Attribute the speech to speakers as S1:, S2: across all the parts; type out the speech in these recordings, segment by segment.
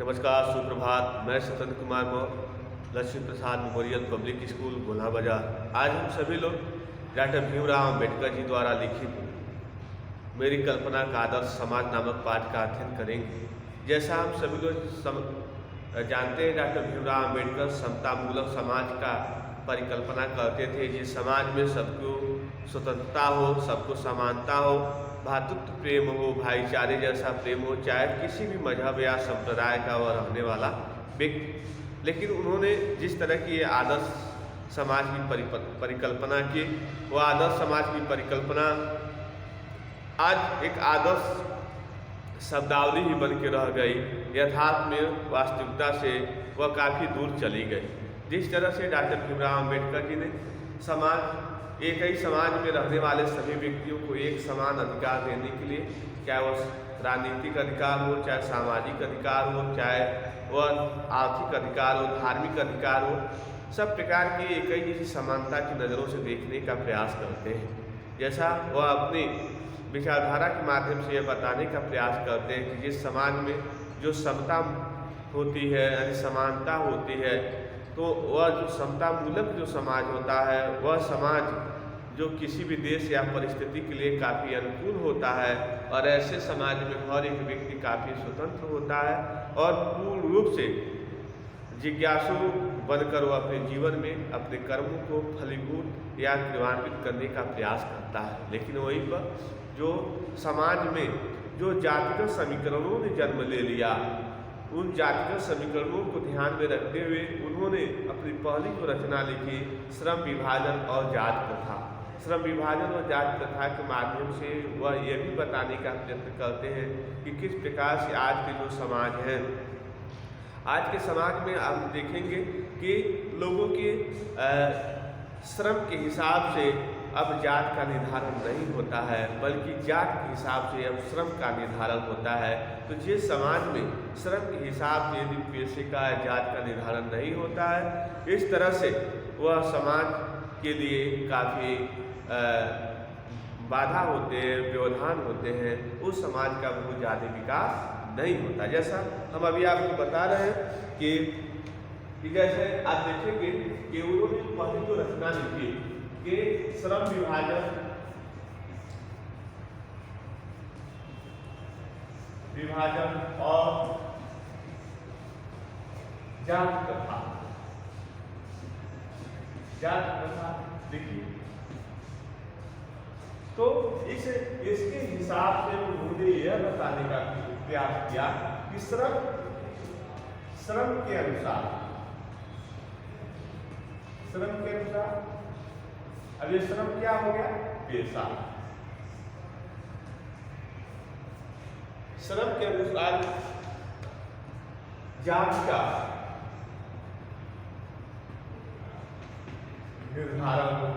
S1: नमस्कार, सुप्रभात। मैं स्वतंत्र कुमार मौर्य, लक्ष्मी प्रसाद मेमोरियल पब्लिक स्कूल गोला बाजार। आज हम सभी लोग डॉक्टर भीमराव अम्बेडकर जी द्वारा लिखित मेरी कल्पना का आदर्श समाज नामक पाठ का अध्ययन करेंगे। जैसा हम सभी लोग जानते हैं, डॉक्टर भीमराव अम्बेडकर समतामूलक समाज का परिकल्पना करते थे, जिस समाज में सबको स्वतंत्रता हो, सबको समानता हो, भ्रातृत्व प्रेम हो, भाईचारे जैसा प्रेम हो, चाहे किसी भी मजहब या संप्रदाय का वह रहने वाला व्यक्ति। लेकिन उन्होंने जिस तरह की ये आदर्श समाज की परिकल्पना की, वह आदर्श समाज की परिकल्पना आज एक आदर्श शब्दावली ही बन के रह गई। यथार्थ में, वास्तविकता से वह काफ़ी दूर चली गई। जिस तरह से डॉक्टर भीमराव अम्बेडकर जी ने एक ही समाज में रहने वाले सभी व्यक्तियों को एक समान अधिकार देने के लिए, चाहे वह राजनीतिक अधिकार हो, चाहे सामाजिक अधिकार हो, चाहे वह आर्थिक अधिकार हो, धार्मिक अधिकार हो, सब प्रकार की एक ही जैसी समानता की नज़रों से देखने का प्रयास करते हैं। जैसा वह अपनी विचारधारा के माध्यम से यह बताने का प्रयास करते हैं कि जिस समाज में जो समता होती है, यानी समानता होती है, तो वह जो समतामूलक जो समाज होता है, वह समाज जो किसी भी देश या परिस्थिति के लिए काफ़ी अनुकूल होता है, और ऐसे समाज में हर एक व्यक्ति काफ़ी स्वतंत्र होता है और पूर्ण रूप से जिज्ञासु बनकर वह अपने जीवन में अपने कर्मों को फलीभूत या क्रियान्वित करने का प्रयास करता है। लेकिन वहीं पर जो समाज में जो जातिगत समीकरणों ने जन्म ले लिया, उन जातिगत समीकरणों को ध्यान में रखते हुए उन्होंने अपनी पहली जो रचना लिखी, श्रम विभाजन और जाति प्रथा। श्रम विभाजन और जाति प्रथा के माध्यम से वह यह भी बताने का प्रयत्न करते हैं कि किस प्रकार से आज के जो समाज है, आज के समाज में आप देखेंगे कि लोगों के श्रम के हिसाब से अब जात का निर्धारण नहीं होता है, बल्कि जात के हिसाब से अब श्रम का निर्धारण होता है। तो जिस समाज में श्रम के हिसाब से यदि पेशे का जात का निर्धारण नहीं होता है, इस तरह से वह समाज के लिए काफ़ी बाधा होते हैं, व्यवधान होते हैं, उस समाज का बहुत ज़्यादा विकास नहीं होता। जैसा हम अभी आपको बता रहे हैं कि जैसे आप देखेंगे कि उन्होंने पहली जो रचना लिखी कि श्रम विभाजन और जाति प्रथा देखिए, तो इसके हिसाब से उन्होंने यह बताने का प्रयास किया कि श्रम के अनुसार अब ये श्रम क्या हो गया? पेशा। श्रम के अनुसार जाति का निर्धारण हो।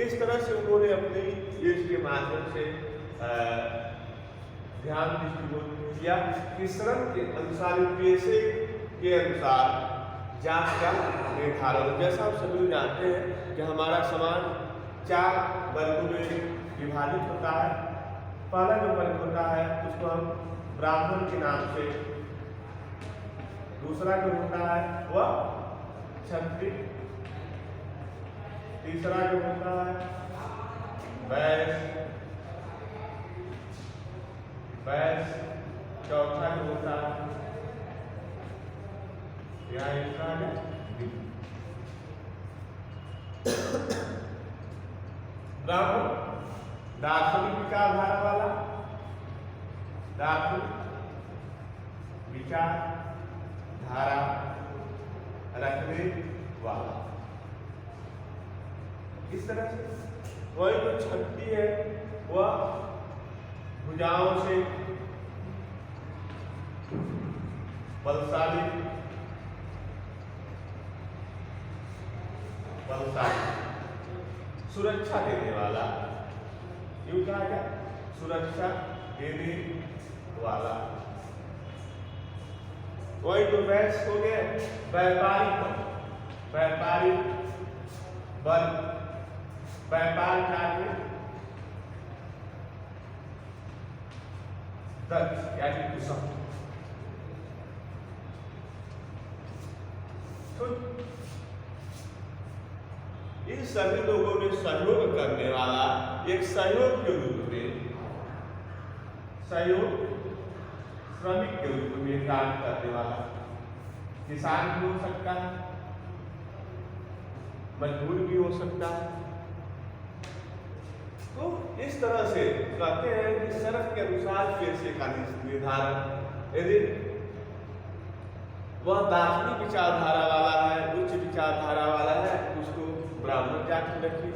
S1: इस तरह से उन्होंने अपनी इसके माध्यम से ध्यान दृष्टिकोण किया कि श्रम के अनुसार, पेशे के अनुसार जाति का निर्धारण। जैसा आप सभी जानते हैं कि हमारा समाज 4 वर्गों में विभाजित होता है। पहला जो वर्ग होता है उसको हम ब्राह्मण के नाम से, दूसरा जो होता है वह क्षत्रिय, तीसरा जो होता है वैश्य, चौथा जो होता है ब्राह्मण दार्शनिक विचारधारा वाला, विचारधारा रखने वाला। इस तरह से वही जो क्षत्रिय है वह भुजाओं से बलशाली, सुरक्षा देने वाला, यूं कहा जाए सुरक्षा देने वाला। वही जो वैश्य हो गए व्यापारिक बल, व्यापार कार्य दक्ष यानी कुशल। तो इन सभी लोगों में सहयोग करने वाला एक सहयोग के रूप में, सहयोग श्रमिक के रूप में काम करने वाला किसान भी हो सकता है, मजदूर भी हो सकता है। तो इस तरह से कहते हैं कि शर्त के अनुसार पेशे का निर्धारण, यदि वह दार्शनिक विचारधारा वाला है, उच्च विचारधारा वाला है, उसको ब्राह्मण जाति में रखिए।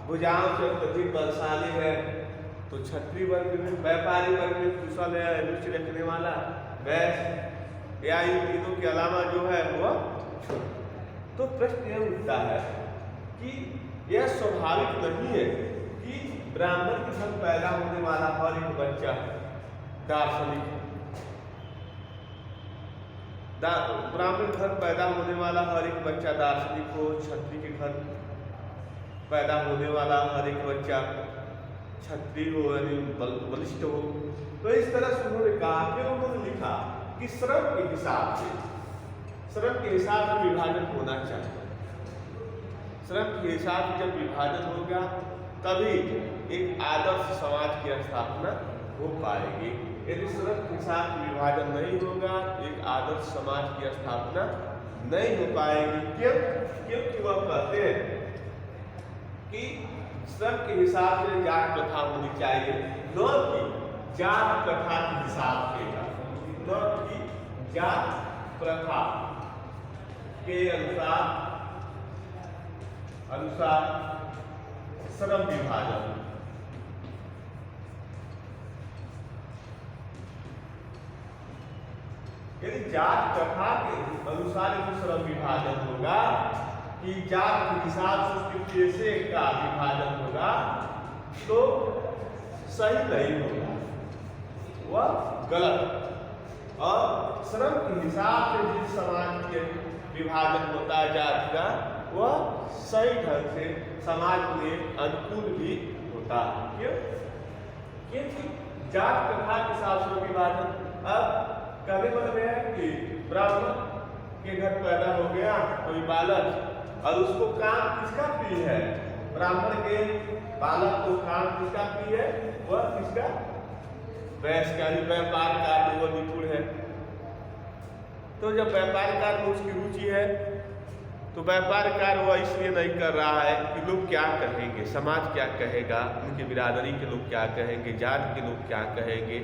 S1: भुजाओं से अत्यधिक बलशाली है तो क्षत्रिय वर्ग में, व्यापारी वर्ग में कुशल है, रुचि रखने वाला वैश्य, या इन तीनों के अलावा जो है वह। तो प्रश्न यह उठता है कि यह स्वाभाविक नहीं है कि ब्राह्मण के घर पैदा होने वाला हर एक बच्चा दार्शनिक, ब्राह्मण घर पैदा होने वाला हर एक बच्चा दार्शनिक हो, क्षत्रिय के घर पैदा होने वाला हर एक बच्चा क्षत्रिय हो यानी बलिष्ठ हो। तो इस तरह से उन्होंने कहा, फिर उन्होंने लिखा कि श्रम के हिसाब से विभाजन होना चाहिए। श्रम के हिसाब से जब विभाजन होगा तभी एक आदर्श समाज की स्थापना हो पाएगी। यदि श्रम के हिसाब से विभाजन नहीं होगा, एक आदर्श समाज की स्थापना नहीं हो पाएगी। क्यों? क्योंकि वह कहते हैं कि श्रम के हिसाब से जात प्रथा होनी चाहिए, न कि जात प्रथा के हिसाब से, न कि जात प्रथा के अनुसार श्रम विभाजन। यदि जात प्रथा के अनुसार यदि श्रम विभाजन होगा कि जात के हिसाब से उसके पेशे का विभाजन होगा तो सही नहीं होगा, वह गलत। और श्रम के हिसाब से जिस समाज के विभाजन होता है जाति का, वह सही ढंग से समाज में अनुकूल भी होता है। क्यों? क्योंकि जात प्रथा के हिसाब से विभाजन, अब कहने मतलब है कि ब्राह्मण के घर पैदा हो गया कोई बालक और उसको काम किसका प्रिय है? ब्राह्मण के बालक को काम किसका प्रिय है? वह किसका? वैश्य का, व्यापार कार्य में वह निपुण है। तो जब व्यापार कार्य में उसकी रुचि है तो व्यापार कार्य वह इसलिए नहीं कर रहा है कि लोग क्या कहेंगे, समाज क्या कहेगा, उनके बिरादरी के लोग क्या कहेंगे, जात के लोग क्या कहेंगे।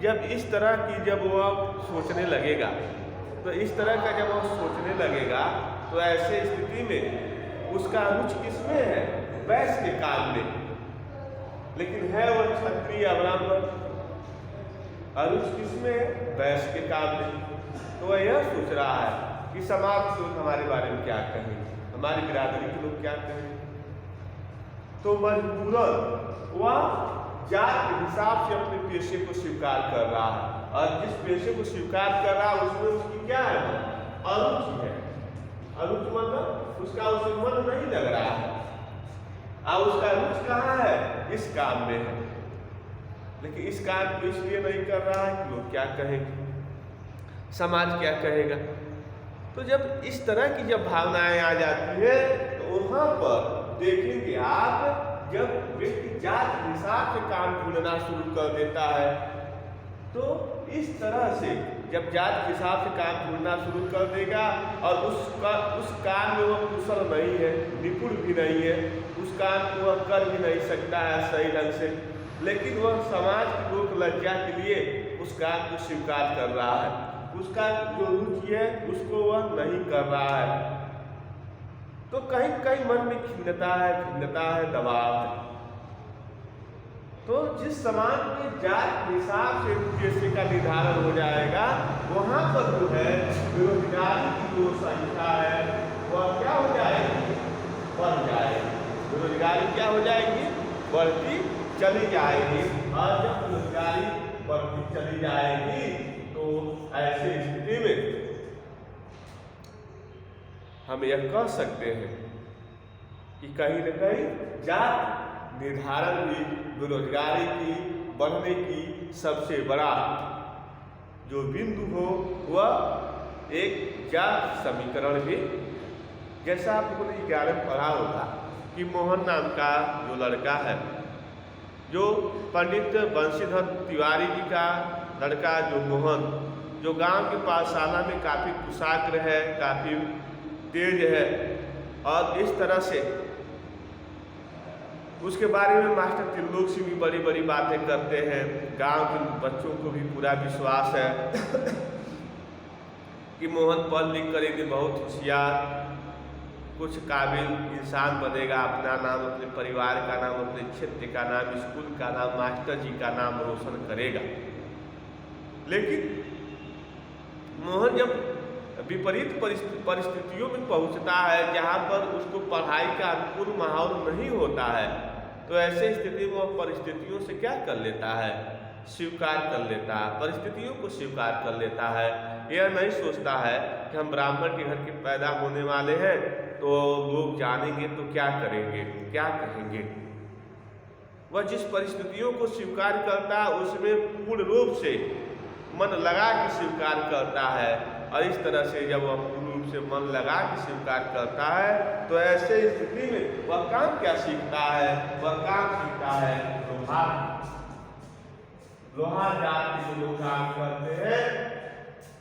S1: जब इस तरह की जब वह सोचने लगेगा, तो इस तरह का जब वह सोचने लगेगा तो ऐसे स्थिति में उसका रुचि किसमें है? वैश्य के काम में। लेकिन है वह क्षत्रिय या ब्राह्मण, और रुचि किसमें है? वैश्य के काम में। तो वह यह सोच रहा है कि समाज के लोग हमारे बारे में क्या कहेंगे, हमारी बिरादरी के लोग क्या कहेंगे। तो मजबूरन वह जात के हिसाब से अपने पेशे को स्वीकार कर रहा है, और जिस पेशे को स्वीकार कर रहा है उसमें उसकी क्या है? अरुचि है। अरुचि मतलब उसका उसे मन नहीं लग रहा है, और उसका रुचि कहाँ है? इस काम में है। लेकिन इस काम को इसलिए नहीं कर रहा है कि लोग क्या कहेंगे, समाज क्या कहेगा। तो जब इस तरह की जब भावनाएं आ जाती है तो वहां पर देखेंगे आप, जब व्यक्ति जात के हिसाब से काम ढूंढना शुरू कर देता है, तो इस तरह से जब जात के हिसाब से काम ढूंढना शुरू कर देगा और उस काम में वह कुशल नहीं है, निपुण भी नहीं है, उस काम को वह कर भी नहीं सकता है सही ढंग से, लेकिन वह समाज की लोक लज्जा के लिए उस काम को स्वीकार कर रहा है, उसका जो रुचि है उसको वह नहीं कर रहा है, तो कहीं कहीं मन में खिन्नता है, दबाव है। तो जिस समाज में जात के हिसाब से पेशे का निर्धारण हो जाएगा, वहां पर जो है बेरोजगारी की जो संख्या है वह क्या हो जाएगी? बढ़ जाएगी। बेरोजगारी क्या हो जाएगी? बढ़ती चली जाएगी। और जब बेरोजगारी बढ़ती चली जाएगी तो ऐसी स्थिति में हम यह कह सकते हैं कि कहीं न कहीं जात निर्धारण भी बेरोजगारी की बढ़ने की सबसे बड़ा जो बिंदु हो वह एक जात समीकरण भी। जैसा आप लोगों ने 11 में पढ़ा होगा कि मोहन नाम का जो लड़का है, जो पंडित बंशीधर तिवारी जी का लड़का जो मोहन, जो गांव के पाठशाला में काफ़ी कुशाग्र है, काफ़ी तेज है, और इस तरह से उसके बारे में मास्टर त्रिलोक सिंह भी बड़ी बड़ी बातें करते हैं। गांव के बच्चों को भी पूरा विश्वास है कि मोहन पढ़ लिख कर एक दिन बहुत होशियार, कुछ काबिल इंसान बनेगा, अपना नाम, अपने परिवार का नाम, अपने क्षेत्र का नाम, स्कूल का नाम, मास्टर जी का नाम रोशन करेगा। लेकिन मोहन जब विपरीत परिस्थितियों में पहुंचता है जहां पर उसको पढ़ाई का अनुकूल माहौल नहीं होता है, तो ऐसे स्थिति में वह परिस्थितियों से क्या कर लेता है, स्वीकार कर लेता है, परिस्थितियों को स्वीकार कर लेता है। यह नहीं सोचता है कि हम ब्राह्मण के घर के पैदा होने वाले हैं, तो लोग जानेंगे तो क्या करेंगे, क्या कहेंगे। वह जिस परिस्थितियों को स्वीकार करता है उसमें पूर्ण रूप से मन लगा के स्वीकार करता है, और इस तरह से जब वह पूर्ण रूप से मन लगा के स्वीकार करता है तो ऐसे स्थिति में वह काम क्या सीखता है, वह काम सीखता है लोहार। लोहार जात के जो लोग काम करते हैं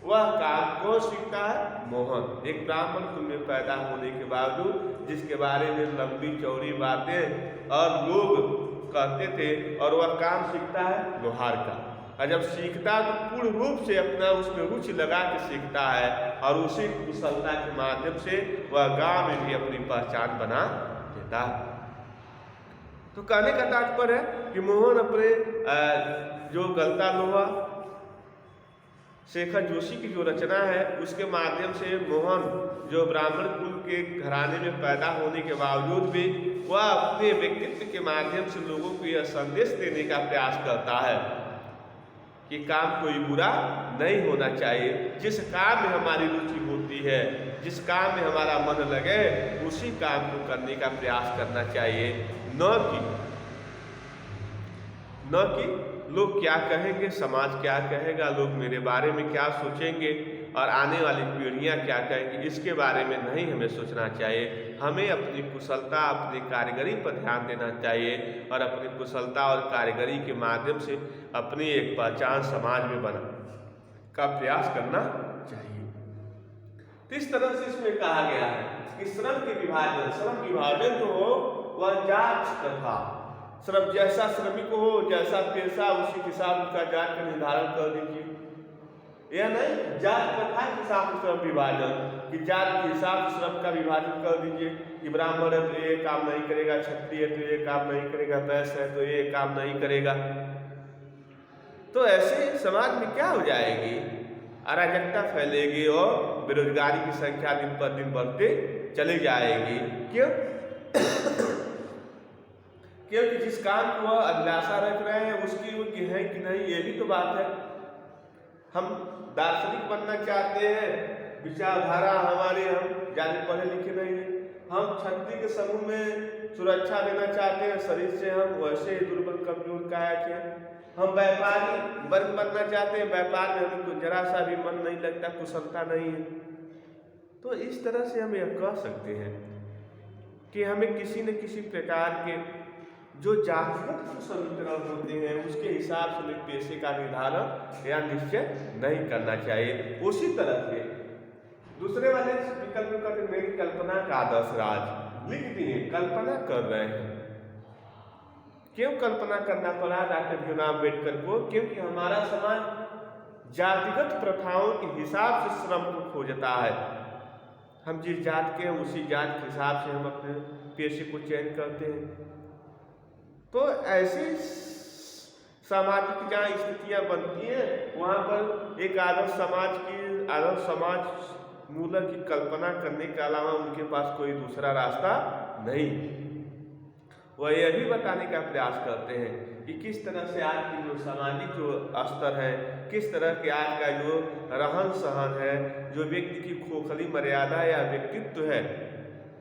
S1: वह काम को सीखता है मोहन। एक ब्राह्मण कुल में पैदा होने के बावजूद जिसके बारे में लंबी चौड़ी बातें और लोग कहते थे, और वह काम सीखता है लोहार का। और जब सीखता है तो पूर्ण रूप से अपना उसमें रुचि लगा के सीखता है, और उसी कुशलता के माध्यम से वह गांव में भी अपनी पहचान बना देता है। तो कहने का तात्पर्य है कि मोहन अपने जो गलता लोहा शेखर जोशी की जो रचना है उसके माध्यम से मोहन जो ब्राह्मण कुल के घराने में पैदा होने के बावजूद भी वह अपने व्यक्तित्व के माध्यम से लोगों को यह संदेश देने का प्रयास करता है कि काम कोई बुरा नहीं होना चाहिए। जिस काम में हमारी रुचि होती है, जिस काम में हमारा मन लगे, उसी काम को करने का प्रयास करना चाहिए, न कि लोग क्या कहेंगे, समाज क्या कहेगा, लोग मेरे बारे में क्या सोचेंगे और आने वाली पीढ़ियां क्या कहेंगी, इसके बारे में नहीं हमें सोचना चाहिए। हमें अपनी कुशलता, अपनी कारीगरी पर ध्यान देना चाहिए और अपनी कुशलता और कारीगरी के माध्यम से अपनी एक पहचान समाज में बना का प्रयास करना चाहिए। तो इस तरह से इसमें कहा गया है कि श्रम विभाजन जो हो वह जात तथा श्रम, जैसा श्रमिक हो, जैसा पेशा, उसी के साथ उसका जात का निर्धारण कर दीजिए। यह नहीं जात प्रथा के हिसाब से श्रम विभाजन, कि जात के हिसाब से श्रम का विभाजन कर दीजिए कि ब्राह्मण है तो ये काम नहीं करेगा, क्षत्रिय है तो ये काम नहीं करेगा, वैश्य है तो ये काम नहीं करेगा। तो ऐसे समाज में क्या हो जाएगी, अराजकता फैलेगी और बेरोजगारी की संख्या दिन पर दिन बढ़ते चली जाएगी। क्यों? क्योंकि जिस काम को वह अभिलाषा रख रहे हैं उसकी योग्य है कि नहीं, ये भी तो बात है। हम दार्शनिक बनना चाहते हैं, विचारधारा हमारे, हम ज़्यादा पढ़े लिखे नहीं हैं, हम क्षत्रिय के समूह में सुरक्षा देना चाहते हैं, शरीर से हम वैसे ही दुर्बल कमजोर काया के। हम व्यापारी वर्ग बनना चाहते हैं, व्यापार में हमें जरा सा भी मन नहीं लगता, कुशलता नहीं है। तो इस तरह से हम यह कह सकते हैं कि हमें किसी न किसी प्रकार के जो जातिगत समीकरण होते हैं उसके हिसाब से पेशे का निर्धारण या निश्चय नहीं करना चाहिए। उसी तरह से दूसरे वाले विकल्प का मेरी कल्पना का आदर्श राज लिख दिए, कल्पना कर रहे हैं। क्यों कल्पना करना पड़ा डॉक्टर भीमराव अम्बेडकर को? क्योंकि हमारा समाज जातिगत प्रथाओं के हिसाब से श्रम को खोजता है। हम जिस जात के हैं उसी जात के हिसाब से हम अपने पेशे को चयन करते हैं। तो ऐसी सामाजिक जहाँ स्थितियाँ बनती हैं वहाँ पर एक आदर्श समाज मूलक की कल्पना करने के अलावा उनके पास कोई दूसरा रास्ता नहीं। वह यह भी बताने का प्रयास करते हैं कि किस तरह से आज की जो सामाजिक जो स्तर है, किस तरह के आज का जो रहन सहन है, जो व्यक्ति की खोखली मर्यादा या व्यक्तित्व है,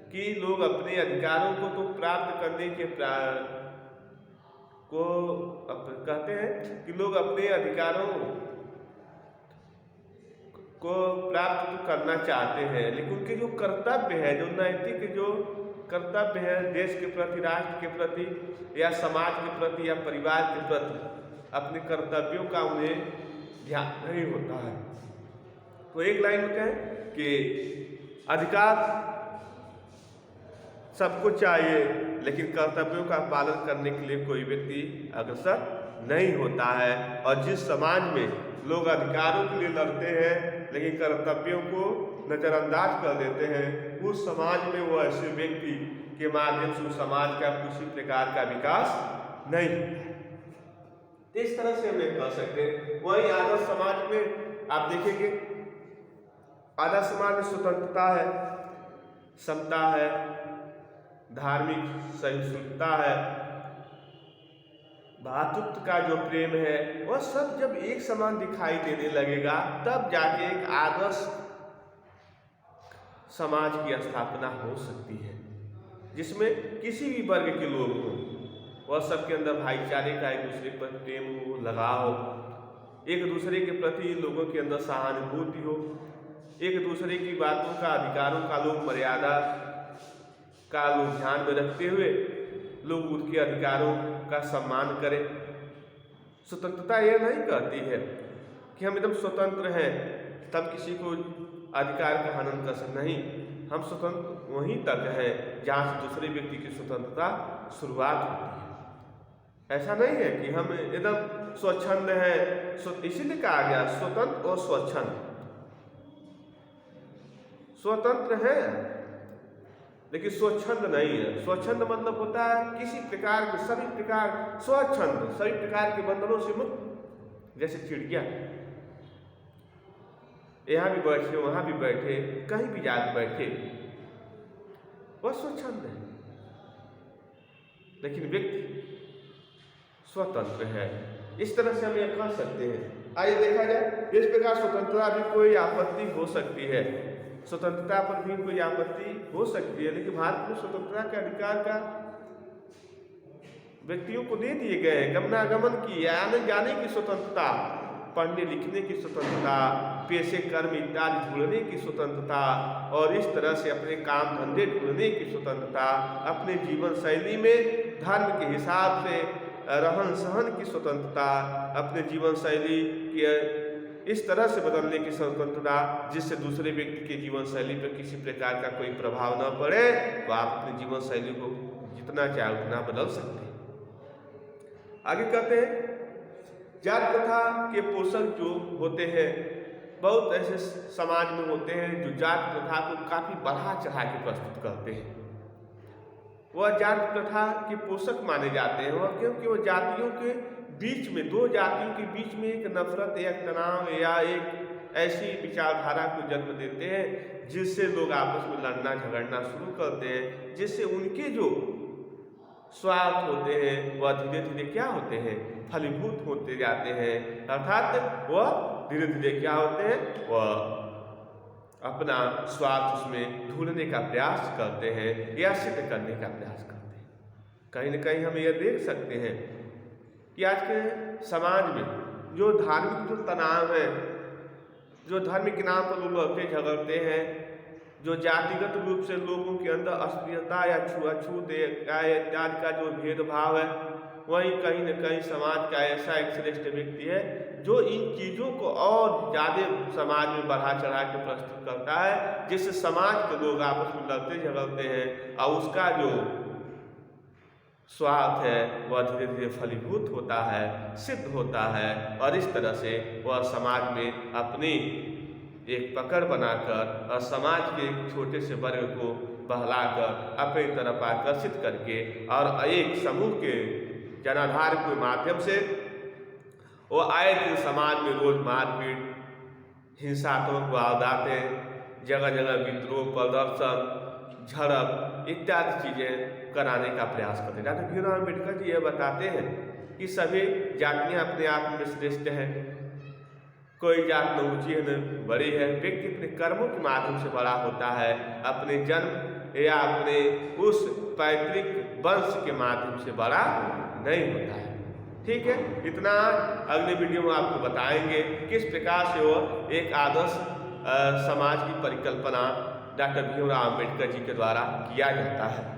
S1: कि लोग अपने अधिकारों को तो प्राप्त करने के को कहते हैं कि लोग अपने अधिकारों को प्राप्त तो करना चाहते हैं, लेकिन उनके जो कर्तव्य है, जो नैतिक जो कर्तव्य है देश के प्रति, राष्ट्र के प्रति या समाज के प्रति या परिवार के प्रति, अपने कर्तव्यों का उन्हें ध्यान नहीं होता है। तो एक लाइन में कहें कि अधिकार सबको चाहिए, लेकिन कर्तव्यों का पालन करने के लिए कोई व्यक्ति अग्रसर नहीं होता है। और जिस समाज में लोग अधिकारों के लिए लड़ते हैं लेकिन कर्तव्यों को नज़रअंदाज कर देते हैं, उस समाज में वो ऐसे व्यक्ति के माध्यम से उस समाज का किसी प्रकार का विकास नहीं होता है। इस तरह से हम कह सकते हैं। वहीं आदर्श समाज में आप देखेंगे, आदर्श समाज में स्वतंत्रता है, समता है, धार्मिक सहिष्णुता है, भ्रातृत्व का जो प्रेम है, वह सब जब एक समान दिखाई देने लगेगा तब जाके एक आदर्श समाज की स्थापना हो सकती है, जिसमें किसी भी वर्ग के लोग हों, वह सबके अंदर भाईचारे का, एक दूसरे पर प्रेम हो, लगाव हो, एक दूसरे के प्रति लोगों के अंदर सहानुभूति हो, एक दूसरे की बातों का, अधिकारों का लोग मर्यादा का लोग ध्यान में रखते हुए लोग उनके अधिकारों का सम्मान करें। स्वतंत्रता यह नहीं कहती है कि हम एकदम स्वतंत्र हैं तब किसी को अधिकार का हनन कर सकते, नहीं, हम स्वतंत्र वहीं तक हैं जहाँ से दूसरे व्यक्ति की स्वतंत्रता शुरुआत होती है। ऐसा नहीं है कि हम एकदम स्वच्छंद हैं, इसीलिए कहा गया स्वतंत्र और स्वच्छंद। स्वतंत्र हैं लेकिन स्वच्छंद नहीं है। स्वच्छंद मतलब होता है किसी प्रकार के, सभी प्रकार, स्वच्छंद, सभी प्रकार के बंधनों से मुक्त। जैसे चिड़िया यहाँ भी बैठे, वहाँ भी बैठे, कहीं भी जाकर बैठे, वह स्वच्छंद है। लेकिन व्यक्ति स्वतंत्र है। इस तरह से हम यह कह सकते हैं। आइए देखा जाए, इस प्रकार स्वतंत्रता भी कोई आपत्ति हो सकती है, स्वतंत्रता पर भी कोई आपत्ति हो सकती है, लेकिन भारत में स्वतंत्रता के अधिकार का व्यक्तियों को दे दिए गए हैं। गमनागमन की, आने जाने की स्वतंत्रता, पढ़ने लिखने की स्वतंत्रता, पेशे कर्म इत्यादि ढूंढने की स्वतंत्रता, और इस तरह से अपने काम धंधे ढूंढने की स्वतंत्रता, अपने जीवन शैली में धर्म के हिसाब से रहन सहन की स्वतंत्रता, अपने जीवन शैली के इस तरह से बदलने की स्वतंत्रता जिससे दूसरे व्यक्ति के जीवन शैली पर किसी प्रकार का कोई प्रभाव न पड़े, तो आप अपनी जीवन शैली को जितना चाहे उतना बदल सकते हैं। आगे कहते हैं, जात प्रथा के पोषक जो होते हैं, बहुत ऐसे समाज में होते हैं जो जात प्रथा को काफ़ी बढ़ा चढ़ा के प्रस्तुत करते हैं। वह जात प्रथा के पोषक माने जाते हैं, वह क्योंकि वह जातियों के बीच में, दो जातियों के बीच में एक नफरत या तनाव या एक ऐसी विचारधारा को जन्म देते हैं जिससे लोग आपस में लड़ना झगड़ना शुरू करते हैं, जिससे उनके जो स्वार्थ होते हैं वह धीरे धीरे क्या होते हैं, फलीभूत होते जाते हैं। अर्थात वह धीरे धीरे क्या होते हैं, वह अपना स्वार्थ उसमें ढूंढने का प्रयास करते हैं या सिद्ध करने का प्रयास करते हैं। कहीं न कहीं हम यह देख सकते हैं कि आज के समाज में जो धार्मिक जो तनाव है, जो धर्म के नाम पर लोग लड़ते झगड़ते हैं, जो जातिगत रूप से लोगों के अंदर अस्पृश्यता या छुआछूत इत्यादि का जो भेदभाव है, वहीं कहीं न कहीं समाज का ऐसा एक श्रेष्ठ व्यक्ति है जो इन चीज़ों को और ज़्यादा समाज में बढ़ा चढ़ा के प्रस्तुत करता है, जिससे समाज के लोग आपस में लड़ते झगड़ते हैं और उसका जो स्वार्थ है वह धीरे धीरे फलीभूत होता है, सिद्ध होता है, और इस तरह से वह समाज में अपनी एक पकड़ बनाकर और समाज के एक छोटे से वर्ग को बहलाकर अपनी तरफ आकर्षित करके और एक समूह के जनाधार के माध्यम से वो आए दिन समाज में रोज मारपीट, हिंसात्मक वारदातें, जगह जगह विद्रोह, प्रदर्शन, झड़प इत्यादि चीज़ें कराने का प्रयास करते हैं। डॉक्टर भीमराव अम्बेडकर जी ये बताते हैं कि सभी जातियाँ अपने आप में श्रेष्ठ हैं, कोई जात न ऊंची है न बड़ी है, व्यक्ति अपने कर्मों के माध्यम से बड़ा होता है। अपने जन्म या अपने उस पैतृक वंश के माध्यम से बड़ा नहीं होता है। ठीक है, इतना अगले वीडियो में आपको बताएंगे किस प्रकार से वो एक आदर्श समाज की परिकल्पना डॉक्टर भीमराव अम्बेडकर जी के द्वारा किया जाता है।